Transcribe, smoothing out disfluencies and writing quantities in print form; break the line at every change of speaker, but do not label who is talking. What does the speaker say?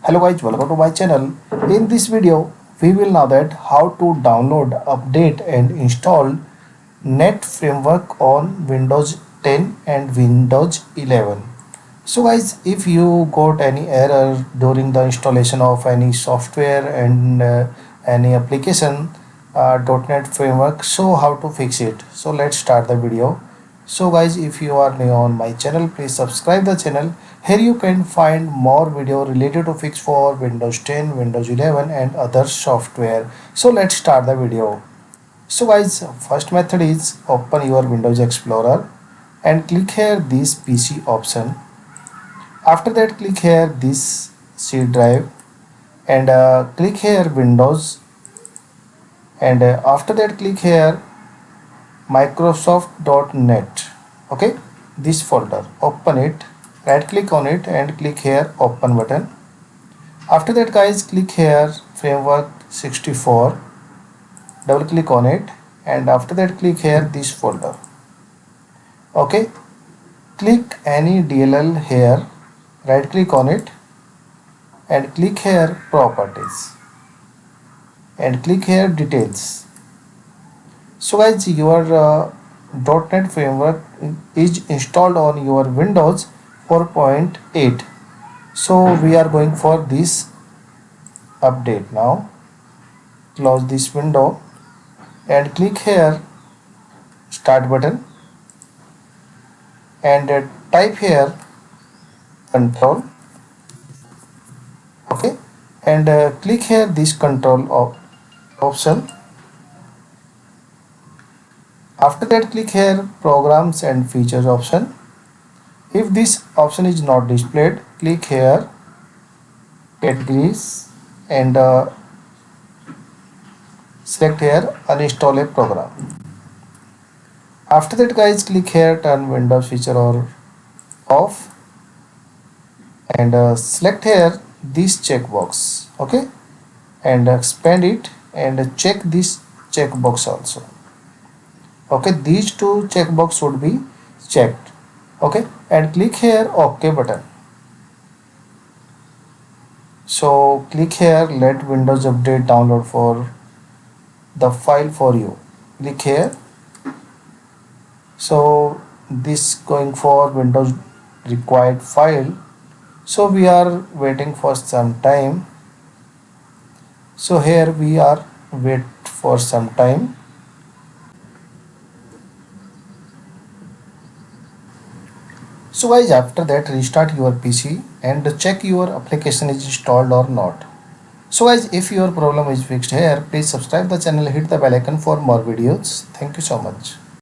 Hello guys, welcome to my channel. In this video, we will know that how to download, update and install Net framework on Windows 10 and Windows 11. So guys, if you got any error during the installation of any software and any application, .NET framework, so how to fix it? So let's start the video. So guys, if you are new on my channel, please subscribe the channel. Here you can find more video related to fix for Windows 10, Windows 11 and other software. So let's start the video. So guys, first method is open your Windows Explorer and click here this PC option. After that, click here this C drive and click here Windows, and after that click here Microsoft.net. Okay, this folder, open it, right click on it and click here open button. After that guys, click here framework 64, double click on it, and after that click here this folder. Okay, click any DLL here, right click on it and click here properties and click here details. So guys, your .NET framework is installed on your Windows 4.8. So we are going for this update now. Close this window and click here start button and type here control. Okay, and click here this control option. After that click here programs and features option. If this option is not displayed, click here categories and select here uninstall a program. After that guys, click here turn Windows feature or off and select here this checkbox. Okay, and expand it and check this checkbox also. Okay, these two checkbox should be checked. Okay, and click here OK button. So click here let Windows Update download for the file for you. Click here. So this going for Windows required file. So we are waiting for some time. So here we are wait for some time. So guys, after that restart your PC and check your application is installed or not. So guys, if your problem is fixed here, please subscribe the channel, hit the bell icon for more videos. Thank you so much.